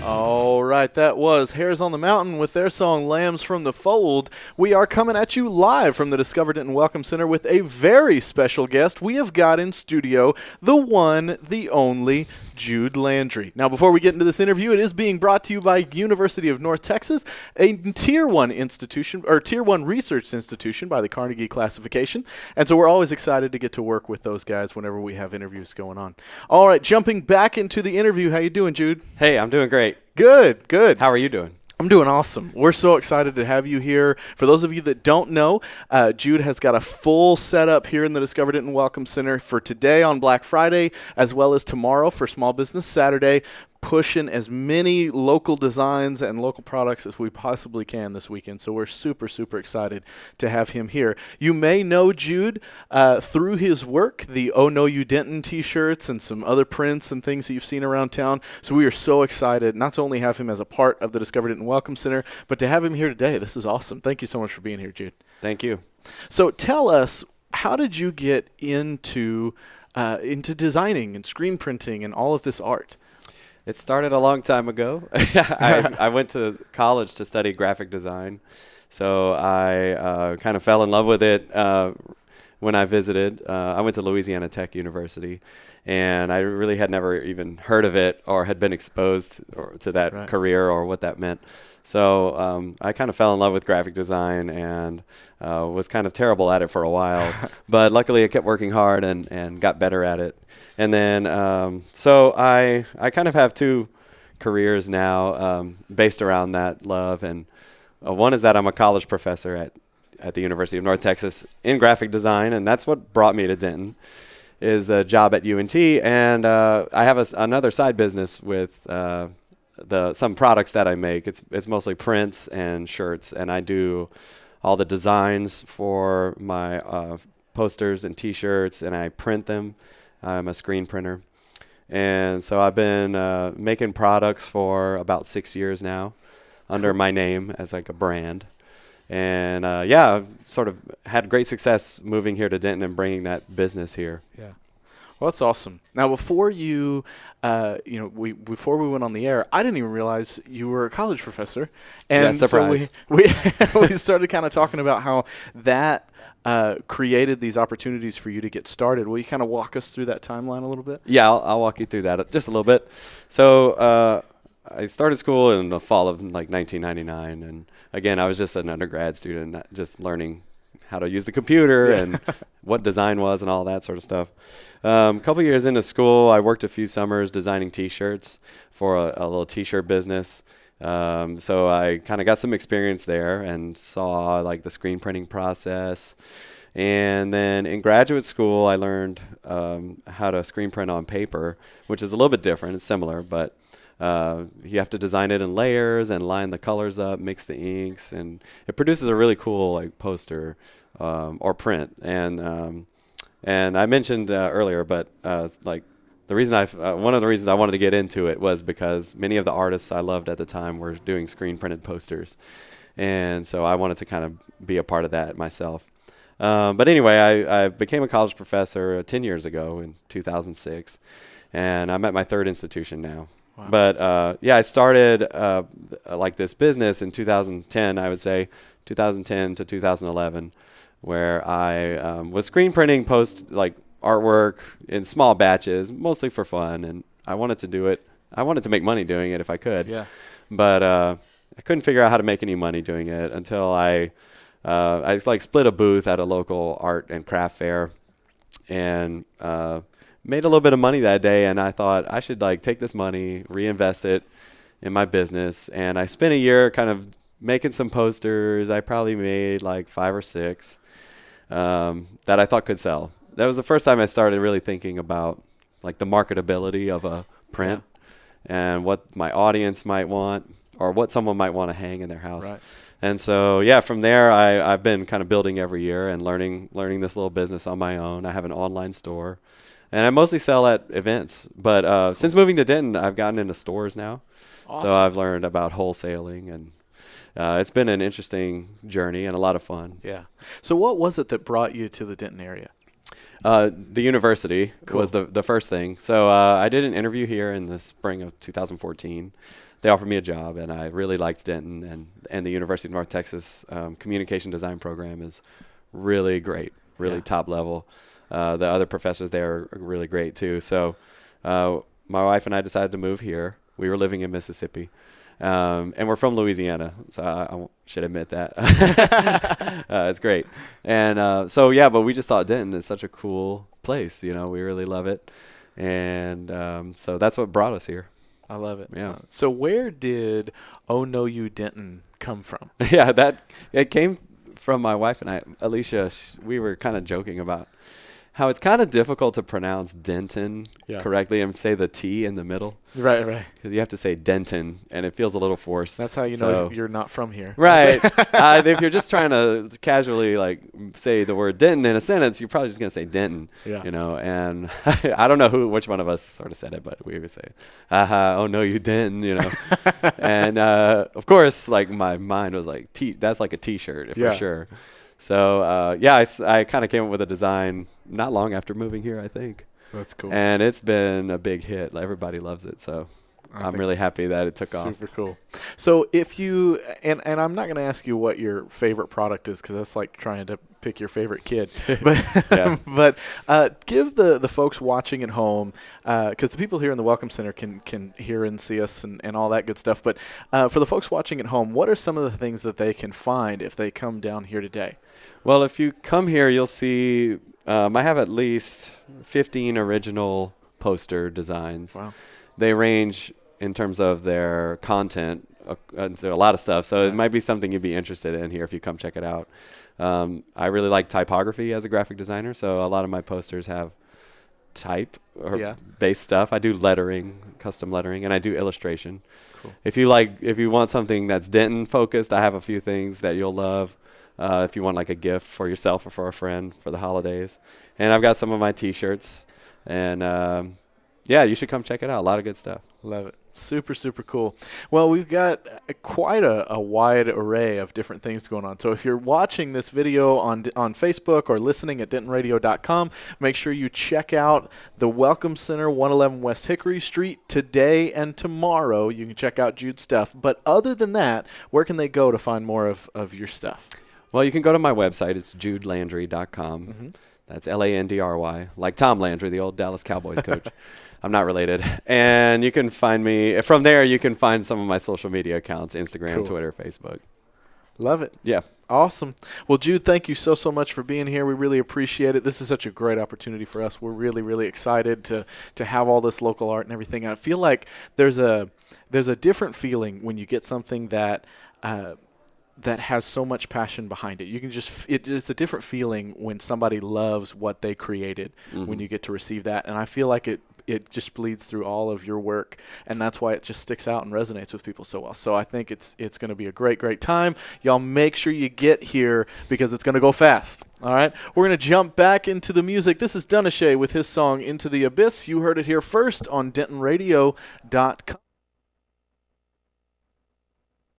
All right, that was Hares on the Mountain with their song Lambs from the Fold. We are coming at you live from the Discover Denton Welcome Center with a very special guest. We have got in studio the one, the only, Jude Landry. Now, before we get into this interview, it is being brought to you by University of North Texas, a Tier 1 institution, or Tier 1 research institution by the Carnegie classification. And so we're always excited to get to work with those guys whenever we have interviews going on. All right, jumping back into the interview. How you doing, Jude? Hey, I'm doing great. Good, good. How are you doing? I'm doing awesome. We're so excited to have you here. For those of you that don't know, Jude has got a full setup here in the Discover Denton Welcome Center for today on Black Friday, as well as tomorrow for Small Business Saturday, pushing as many local designs and local products as we possibly can this weekend. So we're super, super excited to have him here. You may know Jude through his work, the Oh No You Denton t-shirts and some other prints and things that you've seen around town. So we are so excited not to only have him as a part of the Discover Denton Welcome Center, but to have him here today. This is awesome. Thank you so much for being here, Jude. Thank you. So tell us, how did you get into designing and screen printing and all of this art? It started a long time ago. I went to college to study graphic design, so I kind of fell in love with it when I visited. I went to Louisiana Tech University, and I really had never even heard of it or had been exposed to that career or what that meant. So I kind of fell in love with graphic design and was kind of terrible at it for a while. But luckily I kept working hard and got better at it. And then so I kind of have two careers now based around that love. And one is that I'm a college professor at the University of North Texas in graphic design, and that's what brought me to Denton, is a job at UNT. And I have another side business with some products that I make. It's mostly prints and shirts, and I do all the designs for my posters and T-shirts, and I print them. I'm a screen printer, and so I've been making products for about 6 years now under my name as like a brand. And yeah, I've sort of had great success moving here to Denton and bringing that business here. Yeah. Well, that's awesome. Now, before before we went on the air, I didn't even realize you were a college professor. And yeah, surprise. So we started kind of talking about how that created these opportunities for you to get started. Will you kind of walk us through that timeline a little bit? Yeah, I'll walk you through that just a little bit. So I started school in the fall of like 1999, and again, I was just an undergrad student, just learning how to use the computer and what design was and all that sort of stuff. A couple years into school, I worked a few summers designing T-shirts for a little T-shirt business. So I kind of got some experience there and saw like the screen printing process. And then in graduate school, I learned how to screen print on paper, which is a little bit different. It's similar, but you have to design it in layers and line the colors up, mix the inks, and it produces a really cool like poster or print. And I mentioned earlier, but like the reason one of the reasons I wanted to get into it was because many of the artists I loved at the time were doing screen printed posters, and so I wanted to kind of be a part of that myself. But anyway, I became a college professor 10 years ago in 2006, and I'm at my third institution now. Wow. But yeah, I started like this business in 2010, I would say 2010 to 2011, where I was screen printing like artwork in small batches, mostly for fun, and I wanted to do it. I wanted to make money doing it if I could. Yeah. But I couldn't figure out how to make any money doing it until I like split a booth at a local art and craft fair, and made a little bit of money that day. And I thought I should like take this money, reinvest it in my business. And I spent a year kind of making some posters. I probably made like 5 or 6 that I thought could sell. That was the first time I started really thinking about like the marketability of a print and what my audience might want or what someone might want to hang in their house. Right. And so, yeah, from there, I've been kind of building every year and learning this little business on my own. I have an online store, and I mostly sell at events. But since moving to Denton, I've gotten into stores now. Awesome. So I've learned about wholesaling, and it's been an interesting journey and a lot of fun. Yeah. So what was it that brought you to the Denton area? The university was the first thing. So I did an interview here in the spring of 2014. they offered me a job, and I really liked Denton, and the University of North Texas communication design program is really great, really top level. The other professors there are really great too. So my wife and I decided to move here. We were living in Mississippi. And we're from Louisiana, so I should admit that. It's great. And but we just thought Denton is such a cool place. We really love it. And so that's what brought us here. I love it. Yeah. So where did "Oh No You Denton" come from? Yeah, it came from my wife and I. Alicia, we were kind of joking about how it's kind of difficult to pronounce Denton correctly and say the T in the middle. Right. Because you have to say Denton, and it feels a little forced. That's how you know you're not from here. Right. If you're just trying to casually say the word Denton in a sentence, you're probably just going to say Denton. Yeah. And I don't know which one of us sort of said it, but we would say, oh no, you Denton, And of course, my mind was like, that's like a T-shirt for sure. So, I kind of came up with a design not long after moving here, I think. That's cool. And it's been a big hit. Everybody loves it. So I'm really happy that it took off. Super cool. So if you, and I'm not going to ask you what your favorite product is, because that's like trying to pick your favorite kid. But give the folks watching at home, because the people here in the Welcome Center can hear and see us and all that good stuff. But for the folks watching at home, what are some of the things that they can find if they come down here today? Well, if you come here, you'll see I have at least 15 original poster designs. Wow. They range in terms of their content to a lot of stuff. So it might be something you'd be interested in here if you come check it out. I really like typography as a graphic designer, so a lot of my posters have type or based stuff. I do lettering, custom lettering, and I do illustration. Cool. If you want something that's Denton focused, I have a few things that you'll love. If you want a gift for yourself or for a friend for the holidays. And I've got some of my T-shirts. And, you should come check it out. A lot of good stuff. Love it. Super, super cool. Well, we've got quite a wide array of different things going on. So if you're watching this video on Facebook or listening at dentonradio.com, make sure you check out the Welcome Center, 111 West Hickory Street today and tomorrow. You can check out Jude's stuff. But other than that, where can they go to find more of your stuff? Well, you can go to my website. It's judelandry.com. Mm-hmm. That's Landry, like Tom Landry, the old Dallas Cowboys coach. I'm not related. And you can find me. From there, you can find some of my social media accounts, Instagram, Twitter, Facebook. Love it. Yeah. Awesome. Well, Jude, thank you so much for being here. We really appreciate it. This is such a great opportunity for us. We're really, really excited to have all this local art and everything. I feel like there's a different feeling when you get something that has so much passion behind it. You can it's a different feeling when somebody loves what they created when you get to receive that. And I feel like it just bleeds through all of your work, and that's why it just sticks out and resonates with people so well. So I think it's going to be a great time. Y'all make sure you get here because it's going to go fast. All right? We're going to jump back into the music. This is Dunashay with his song Into the Abyss. You heard it here first on DentonRadio.com.